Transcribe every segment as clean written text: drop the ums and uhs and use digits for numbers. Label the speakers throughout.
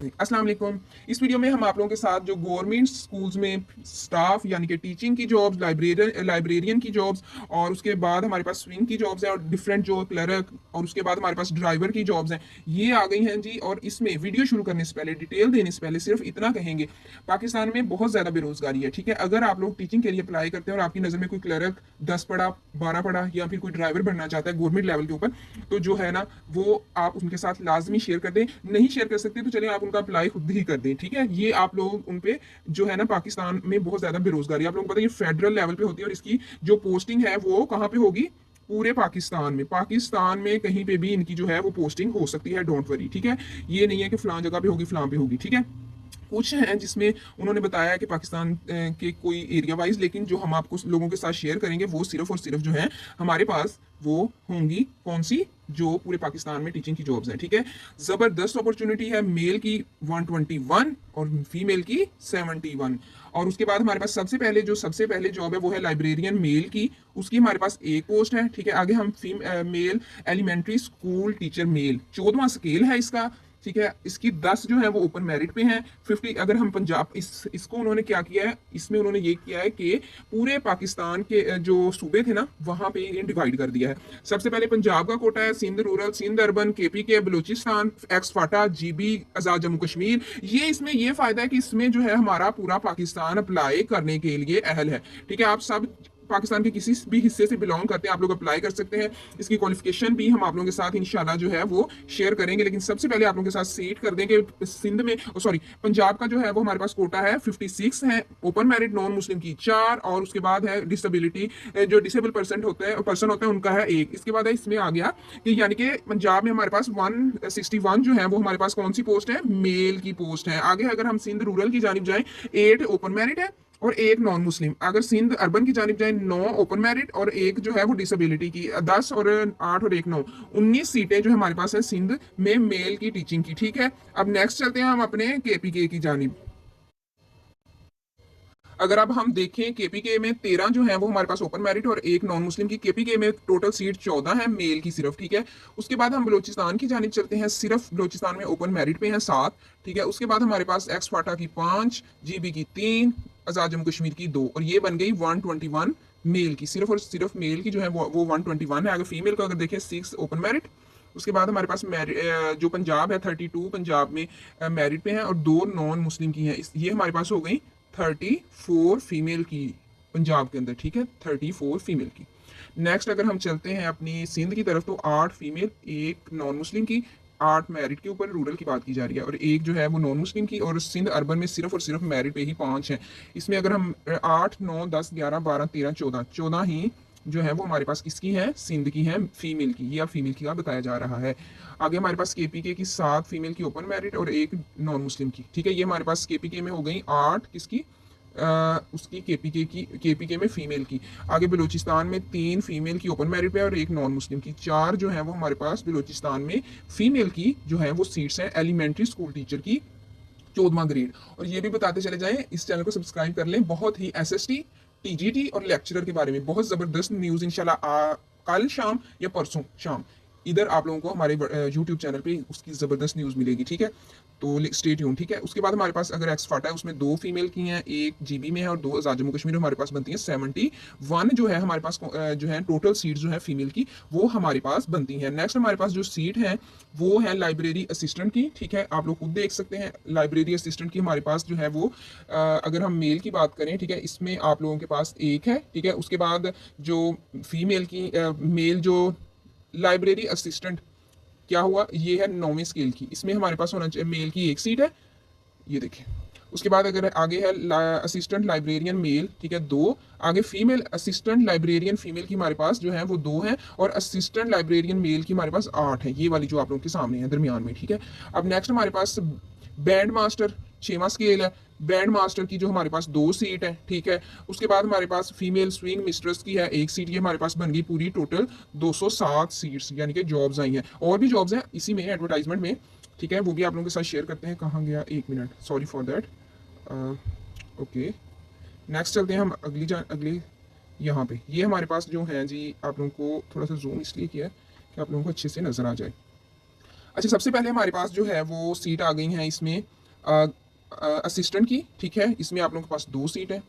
Speaker 1: अस्सलाम वालेकुम। इस वीडियो में हम आप लोगों के साथ जो गवर्नमेंट स्कूल्स में स्टाफ यानी कि टीचिंग की जॉब्स, लाइब्रेरियन की जॉब्स और उसके बाद हमारे पास स्विंग की जॉब्स हैं और डिफरेंट जो क्लर्क और उसके बाद हमारे पास ड्राइवर की जॉब्स हैं, ये आ गई हैं जी। और इसमें वीडियो शुरू करने से पहले, डिटेल देने से पहले सिर्फ इतना कहेंगे, पाकिस्तान में बहुत ज़्यादा बेरोजगारी है। ठीक है, अगर आप लोग टीचिंग के लिए अप्लाई करते हैं और आपकी नज़र में कोई क्लर्क 10 पढ़ा, 12 पढ़ा या फिर कोई ड्राइवर बनना चाहता है गवर्नमेंट लेवल के ऊपर, तो जो है ना वो आप उनके साथ लाजमी शेयर कर दें। नहीं शेयर कर सकते तो चलिए आप उनका अप्लाई खुद ही कर दें। ठीक है, ये आप लोग उन पे जो है ना, पाकिस्तान में बहुत ज्यादा बेरोजगारी, आप लोगों को पता है ये फेडरल लेवल पे होती है और इसकी जो पोस्टिंग है वो कहाँ पे होगी? पूरे पाकिस्तान में कहीं पे भी इनकी जो है वो पोस्टिंग हो सकती है, डोंट वरी। ठीक है, ये नहीं है कि फलां जगह पे होगी फलां पे होगी। ठीक है, कुछ हैं जिसमें उन्होंने बताया है कि पाकिस्तान के कोई एरिया वाइज, लेकिन जो हम आपको लोगों के साथ शेयर करेंगे वो सिर्फ और सिर्फ जो है हमारे पास वो होंगी कौन सी, जो पूरे पाकिस्तान में टीचिंग की जॉब्स हैं। ठीक है, जबरदस्त अपॉर्चुनिटी है। मेल की 121 और फीमेल की 71। और उसके बाद हमारे पास सबसे पहले जॉब है वो है लाइब्रेरियन मेल की, उसकी हमारे पास एक पोस्ट है। ठीक है, आगे हम male elementary school teacher male, 14वां स्केल है इसका। ठीक है, इसकी 10 जो है वो ओपन मेरिट पे हैं। 50 अगर हम पंजाब इसको उन्होंने क्या किया है, इसमें उन्होंने ये किया है कि पूरे पाकिस्तान के जो सूबे थे ना वहां पे ये डिवाइड कर दिया है। सबसे पहले पंजाब का कोटा है, Sindh rural, Sindh urban, KP के, Balochistan, ex FATA, GB, Azad Jammu Kashmir. ये इसमें ये फायदा है कि इसमें जो है हमारा पूरा पाकिस्तान अप्लाई करने के लिए अहल है। ठीक है, आप सब पाकिस्तान के किसी भी हिस्से से बिलोंग करते हैं, आप लोग अप्लाई कर सकते हैं। इसकी क्वालिफिकेशन भी हम आप लोगों के साथ इंशाल्लाह जो है वो शेयर करेंगे, लेकिन सबसे पहले आप लोगों के साथ सीट कर देंगे सिंध में, सॉरी पंजाब का जो है वो हमारे पास कोटा है 56 है, ओपन मैरिट नॉन मुस्लिम की 4, और उसके बाद है डिसेबिलिटी, जो डिसेबल पर्सन होता है उनका है 1। इसके बाद है इसमें आ गया कि यानी कि पंजाब में हमारे पास 161 जो है वो हमारे पास कौन सी पोस्ट है, मेल की पोस्ट है। आगे अगर हम सिंध रूरल की जानिब जाएं, 8 ओपन मैरिट है और 1 नॉन मुस्लिम। अगर सिंध अर्बन की जानिब जाए, 9 ओपन मैरिट और 1 जो है वो डिसेबिलिटी की, 10 और 8 और 1 9, 19 सीटें जो हमारे पास है सिंध में मेल की टीचिंग की। ठीक है, अब नेक्स्ट चलते हैं हम अपने केपीके की जानिब। अगर अब हम देखें केपीके में 13 जो है वो हमारे पास ओपन मैरिट और 1 नॉन मुस्लिम की, केपीके में टोटल सीट 14 है मेल की सिर्फ। ठीक है, उसके बाद हम बलोचिस्तान की जानिब चलते हैं, सिर्फ बलोचिस्तान में ओपन मैरिट पे हैं 7। ठीक है, उसके बाद हमारे पास एक्स फाटा की 5, जीबी की 3, आजाद जम्मू कश्मीर की 2, और ये बन गई 121 मेल की, सिर्फ और सिर्फ मेल की जो है वो 121 है। अगर फीमेल को अगर देखें 6 ओपन मैरिट। उसके बाद हमारे पास जो पंजाब है 32 पंजाब में मैरिट पे हैं और 2 नॉन मुस्लिम की हैं। ये हमारे पास हो गई 34 फीमेल की पंजाब के अंदर। ठीक है, 34 फीमेल की। नेक्स्ट अगर हम चलते हैं अपनी सिंध की तरफ, तो 8 फीमेल 1 नॉन मुस्लिम की, 8 मैरिट के ऊपर रूरल की बात की जा रही है, और 1 जो है वो नॉन मुस्लिम की। और सिंध अर्बन में सिर्फ और सिर्फ मैरिट पे ही 5 हैं। इसमें अगर हम 8 9 10 11 12 13 14 14 ही जो है वो हमारे पास किसकी है, सिंध की है, फीमेल की, या फीमेल की का बताया जा रहा है। आगे हमारे पास केपीके की 7 फीमेल की ओपन मैरिट और 1 नॉन मुस्लिम की। ठीक है, ये हमारे पास केपीके में हो गई 8 किसकी, उसकी केपीके में फीमेल की। आगे बलूचिस्तान में 3 फीमेल की ओपन मैरिट पे और 1 नॉन मुस्लिम की, 4 जो है वो हमारे पास बलूचिस्तान में फीमेल की जो है वो सीट्स हैं एलिमेंट्री स्कूल टीचर की, 14वां ग्रेड। और ये भी बताते चले जाएं, इस चैनल को सब्सक्राइब कर लें, बहुत ही एसएसटी, टीजीटी और लेक्चरर के बारे में बहुत जबरदस्त न्यूज इंशाल्लाह कल शाम या परसों शाम इधर आप लोगों को हमारे यूट्यूब चैनल पे उसकी जबरदस्त न्यूज मिलेगी। ठीक है, तो स्टे ट्यून। ठीक है, उसके बाद हमारे पास अगर एक्स फाटा है उसमें 2 फीमेल की हैं, 1 जीबी में है और 2 आजाद जम्मू कश्मीर में, हमारे पास बनती है 71 जो है हमारे पास जो है टोटल सीट जो है फीमेल की वो हमारे पास बनती है। नेक्स्ट हमारे पास जो सीट है वो है लाइब्रेरी असिस्टेंट की। ठीक है, आप लोग खुद देख सकते हैं लाइब्रेरी असिस्टेंट की हमारे पास जो है वो अगर हम मेल की बात करें, ठीक है, इसमें आप लोगों के पास 1 है। ठीक है, उसके बाद जो फीमेल की मेल जो लाइब्रेरी असिस्टेंट क्या हुआ, ये है 9वें स्केल की, इसमें हमारे पास होना चाहिए मेल की 1 सीट है, ये देखिए। उसके बाद अगर आगे है असिस्टेंट लाइब्रेरियन मेल, ठीक है 2। आगे फीमेल असिस्टेंट लाइब्रेरियन फीमेल की हमारे पास जो है वो 2 है, और असिस्टेंट लाइब्रेरियन मेल की हमारे पास 8 है, ये वाली जो आप लोगों के सामने है दरमियान में। ठीक है, अब नेक्स्ट हमारे पास बैंड मास्टर 6वां स्केल है, बैंड मास्टर की जो हमारे पास 2 सीट है। ठीक है, उसके बाद हमारे पास फीमेल स्विंग मिस्ट्रेस की है 1 सीट, ये हमारे पास बन गई पूरी टोटल 207 सीट्स, यानी कि जॉब्स आई हैं। और भी जॉब्स हैं इसी में एडवर्टाइजमेंट में। ठीक है, वो भी आप लोगों के साथ शेयर करते हैं। कहाँ गया, 1 minute, sorry for that. Okay, next चलते हैं हम अगली यहाँ पे। ये हमारे पास जो है जी, आप लोगों को थोड़ा सा जूम इसलिए किया है कि आप लोगों को अच्छे से नजर आ जाए। अच्छा, सबसे पहले हमारे पास जो है वो सीट आ गई हैं इसमें असिस्टेंट की, ठीक है, इसमें आप लोगों के पास 2 सीट है।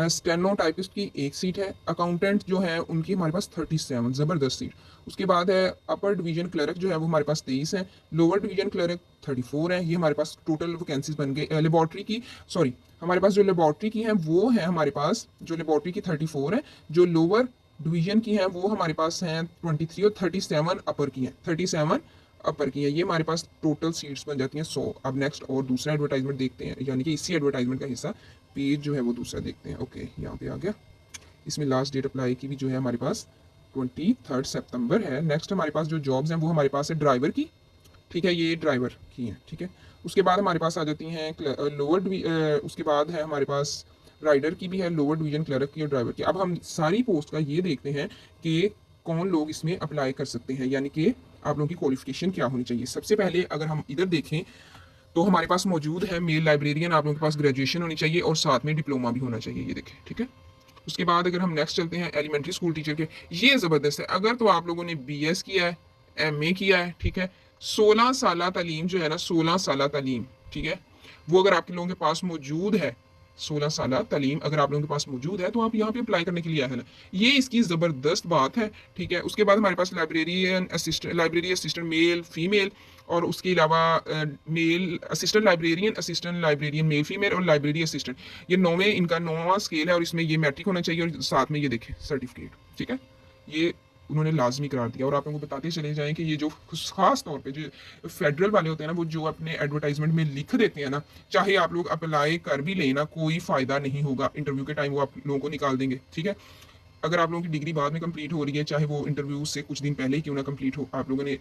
Speaker 1: स्टेनो टाइपिस्ट की 1 सीट है। अकाउंटेंट जो है उनकी हमारे पास 37, ज़बरदस्त सीट। उसके बाद है अपर डिवीजन क्लर्क जो है वो हमारे पास 23 है। लोअर डिवीजन क्लर्क 34 है। ये हमारे पास टोटल वैकेंसीज बन गई। लेबॉर्ट्री की, सॉरी, हमारे पास जो लेबॉर्ट्री की हैं वो है हमारे पास, जो लेबॉर्ट्री की 34 है, जो लोअर डिवीजन की हैं वो हमारे पास हैं 23 और 37 अपर की हैं, 37 अपर की है। ये हमारे पास टोटल सीट्स बन जाती हैं 100। अब नेक्स्ट और दूसरा एडवर्टाइजमेंट देखते हैं, यानी कि इसी एडवर्टाइजमेंट का हिस्सा पेज जो है वो दूसरा देखते हैं। ओके, यहाँ पे आ गया। इसमें लास्ट डेट अप्लाई की भी जो है हमारे पास 23 सितंबर है। नेक्स्ट हमारे पास जो जॉब्स हैं वो हमारे पास है ड्राइवर की, ठीक है, ये ड्राइवर की हैं, ठीक है। उसके बाद हमारे पास आ जाती हैं उसके बाद है हमारे पास राइडर की भी है, लोअर डिवीजन क्लर्क की और ड्राइवर की। अब हम सारी पोस्ट का ये देखते हैं कि कौन लोग इसमें अप्लाई कर सकते हैं, यानी कि आप लोगों की क्वालिफिकेशन क्या होनी चाहिए। सबसे पहले अगर हम इधर देखें तो हमारे पास मौजूद है मेल लाइब्रेरियन, आप लोगों के पास ग्रेजुएशन होनी चाहिए और साथ में डिप्लोमा भी होना चाहिए, ये देखें, ठीक है। उसके बाद अगर हम नेक्स्ट चलते हैं एलिमेंट्री स्कूल टीचर के, ये ज़बरदस्त है। अगर तो आप लोगों ने BS किया है, MA किया है, ठीक है, 16 साल तालीम जो है ना, 16 साल तालीम, ठीक है, वो अगर आपके लोगों के पास मौजूद है, 16 साल तालीम अगर आप लोगों के पास मौजूद है तो आप यहाँ पे अप्लाई करने के लिए आए हैं। ये इसकी ज़बरदस्त बात है, ठीक है। उसके बाद हमारे पास लाइब्रेरी असिस्टेंट मेल फीमेल, और उसके अलावा male assistant librarian male female और लाइब्रेरी असिस्टेंट, ये 9वें इनका 9वां स्केल है और इसमें ये मैट्रिक होना चाहिए और साथ में ये देखें सर्टिफिकेट, ठीक है, ये उन्होंने लाजमी करार दिया। और आप लोगों को बताते चले जाएं कि ये जो खास तौर पे जो फेडरल वाले होते हैं ना, वो जो अपने एडवर्टाइजमेंट में लिख देते हैं ना, चाहे आप लोग अप्लाई कर भी लेना, कोई फ़ायदा नहीं होगा। इंटरव्यू के टाइम वो आप लोगों को निकाल देंगे, ठीक है। अगर आप लोगों की डिग्री बाद में कंप्लीट हो रही है, चाहे वो इंटरव्यू से कुछ दिन पहले ही क्यों ना कंप्लीट हो, आप लोगों ने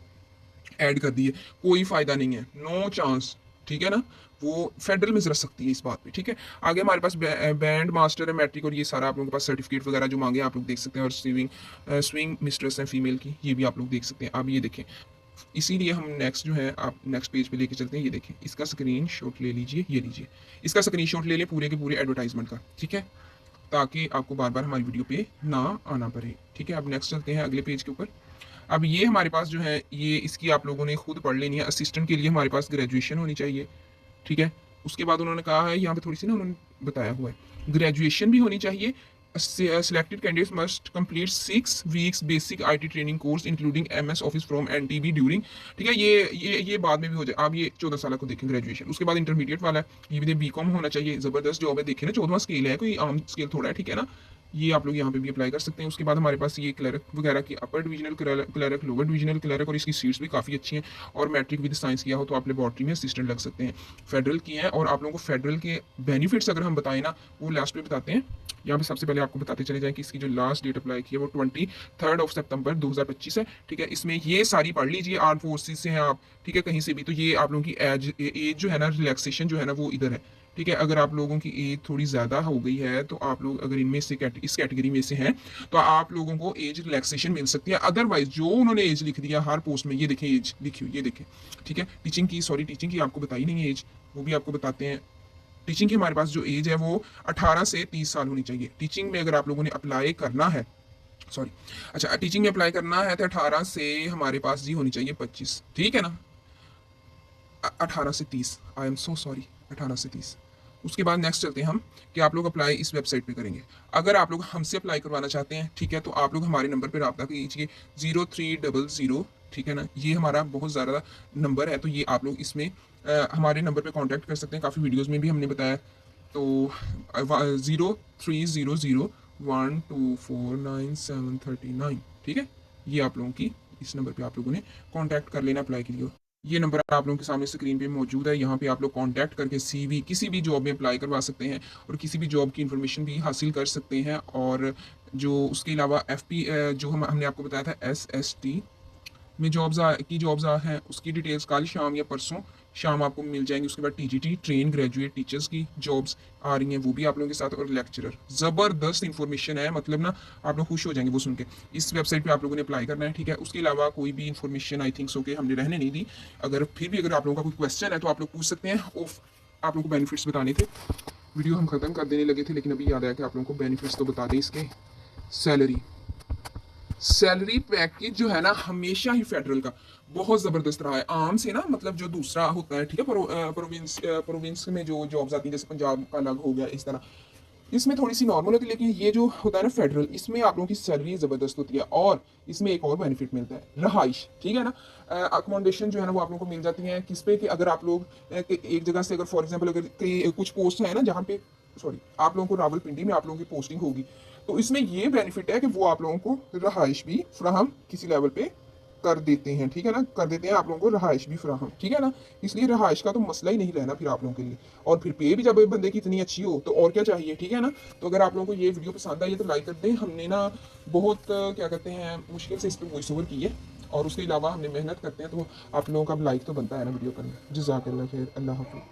Speaker 1: ऐड कर दी है, कोई फ़ायदा नहीं है, नो चांस, ठीक है ना। वो फेडरल में जरा सकती है इस बात पे, ठीक है। आगे हमारे पास बैंड मास्टर है, मैट्रिक, और ये सारा आप लोगों के पास सर्टिफिकेट वगैरह जो मांगे आप लोग देख सकते हैं। और स्विंग मिस्ट्रेस है फीमेल की, ये भी आप लोग देख सकते हैं। अब ये देखें, इसीलिए हम नेक्स्ट जो है आप नेक्स्ट पेज पे लेके चलते हैं। ये देखें, इसका स्क्रीन शॉट ले लीजिए, ये लीजिए, इसका स्क्रीन शॉट ले लें पूरे के पूरे एडवर्टाइजमेंट का, ठीक है, ताकि आपको बार बार हमारी वीडियो पे ना आना पड़े, ठीक है। अब नेक्स्ट चलते हैं अगले पेज के ऊपर। अब ये हमारे पास जो है ये इसकी आप लोगों ने खुद पढ़ लेनी है। असिस्टेंट के लिए हमारे पास ग्रेजुएशन होनी चाहिए, ठीक है। उसके बाद उन्होंने कहा है यहाँ पे थोड़ी सी ना उन्होंने बताया हुआ है, ग्रेजुएशन भी होनी चाहिए। Selected candidates must complete 6 weeks basic IT training course including MS office from NTB during, ठीक है। ये बाद में भी हो जाए। आप ये 14 साल को देखें ग्रेजुएशन। उसके बाद इंटरमीडिएट वाला है, ये भी BCom होना चाहिए। ज़बरदस्त जॉब है, देखें ना, 14वां स्केल है, कोई आम स्केल थोड़ा है, ठीक है ना। ये आप लोग यहाँ पे भी अप्लाई कर सकते हैं। उसके बाद हमारे पास ये क्लर्क वगैरह की upper divisional clerk, lower divisional clerk, और इसकी सीट्स भी काफ़ी अच्छी हैं। और मैट्रिक विद साइंस किया हो तो आप लेबॉर्ट्री में असिस्टेंट लग सकते हैं। फेडरल की हैं। और आप लोगों को फेडरल के बेनिफिट्स अगर हम बताएं ना, वो लास्ट में बताते हैं। यहाँ पे सबसे पहले आपको बताते चले जाएं कि इसकी जो लास्ट डेट अप्लाई की है वो 23 सितंबर 2025 है, ठीक है। इसमें ये सारी पढ़ लीजिए, आर्म फोर्सेस से हैं आप, ठीक है, कहीं से भी। तो ये आप लोगों की एज जो है ना, रिलैक्सेशन जो है ना, वो इधर है, ठीक है। अगर आप लोगों की एज थोड़ी ज़्यादा हो गई है तो आप लोग अगर इनमें से इस कैटेगरी में से हैं तो आप लोगों को एज रिलैक्सेशन मिल सकती है। अदरवाइज जो उन्होंने एज लिख दिया हर पोस्ट में, ये देखें एज लिखी हुई, ये देखें, ठीक है। टीचिंग की आपको बताई नहीं है एज, वो भी आपको बताते हैं। टीचिंग की हमारे पास जो एज है वो 18 से 30 साल होनी चाहिए। टीचिंग में अगर आप लोगों ने अप्लाई करना है, सॉरी, अच्छा, टीचिंग में अप्लाई करना है तो 18 से हमारे पास जी होनी चाहिए 25, ठीक है ना। 18 से 30, आई एम सो सॉरी, 18 से 30। उसके बाद नेक्स्ट चलते हैं हम कि आप लोग अप्लाई इस वेबसाइट पे करेंगे। अगर आप लोग हमसे अप्लाई करवाना चाहते हैं, ठीक है, तो आप लोग हमारे नंबर पे रब्ता कीजिए 0300, ठीक है ना। ये हमारा बहुत ज़्यादा नंबर है, तो ये आप लोग इसमें हमारे नंबर पे कांटेक्ट कर सकते हैं। काफ़ी वीडियोस में भी हमने बताया। तो 03001249,739, ठीक है। ये आप लोगों की इस नंबर पे आप लोगों ने कांटेक्ट कर लेना अप्लाई के लिए। ये नंबर आप लोगों के सामने स्क्रीन पे मौजूद है। यहाँ पे आप लोग कांटेक्ट करके CV किसी भी जॉब में अप्लाई करवा सकते हैं और किसी भी जॉब की इन्फॉर्मेशन भी हासिल कर सकते हैं। और जो उसके अलावा FP जो हमने आपको बताया था SST में जॉब्स हैं, उसकी डिटेल्स कल शाम या परसों शाम आपको मिल जाएंगी। उसके बाद TGT ट्रेन ग्रेजुएट टीचर्स की जॉब्स आ रही हैं, वो भी आप लोगों के साथ, और लेक्चरर। ज़बरदस्त इन्फॉर्मेशन है, मतलब ना आप लोग खुश हो जाएंगे वो सुन के। इस वेबसाइट पे आप लोगों ने अप्लाई करना है, ठीक है। उसके अलावा कोई भी इन्फॉर्मेशन आई थिंक सो के हमने रहने नहीं दी। अगर फिर भी अगर आप लोगों का कोई क्वेश्चन है तो आप लोग पूछ सकते हैं। आप लोगों को बेनिफिट्स बताने थे, वीडियो हम ख़त्म कर देने लगे थे, लेकिन अभी याद आया कि आप लोगों को बेनिफिट्स तो बता दें इसके। सैलरी सैलरी पैकेज जो है ना हमेशा ही फेडरल का बहुत ज़बरदस्त रहा है आम से ना, मतलब जो दूसरा होता है ठीक है, प्रोविंस में जो जॉब्स आती हैं जैसे पंजाब का अलग हो गया इस तरह, इसमें थोड़ी सी नॉर्मल होती है, लेकिन ये जो होता है ना फेडरल, इसमें आप लोगों की सैलरी ज़बरदस्त होती है। और इसमें एक और बेनिफिट मिलता है, रहाइश, ठीक है ना, अकोमोडेशन जो है ना वो आप लोगों को मिल जाती है किस पे, कि अगर आप लोग एक जगह से अगर फॉर एग्जांपल अगर कहीं कुछ पोस्ट है ना जहाँ पे, सॉरी, आप लोगों को रावलपिंडी में आप लोगों की पोस्टिंग होगी, तो इसमें ये बेनिफिट है कि वो आप लोगों को रहाइश भी फ्राहम किसी लेवल पे कर देते हैं, ठीक है ना, कर देते हैं आप लोगों को रहाइश भी फ्राहम, ठीक है ना। इसलिए रहाइश का तो मसला ही नहीं रहना फिर आप लोगों के लिए। और फिर पे भी जब बंदे की इतनी अच्छी हो तो और क्या चाहिए, ठीक है ना। तो अगर आप लोगों को ये वीडियो पसंद आई है तो लाइक कर दें। हमने ना बहुत क्या कहते हैं मुश्किल से इस पर वॉइस ओवर की है, और उसके अलावा हमने मेहनत करते हैं, तो आप लोगों का लाइक तो बनता है ना वीडियो पर। जज़ाकल्लाह खैर, अल्लाह हाफ़िज़।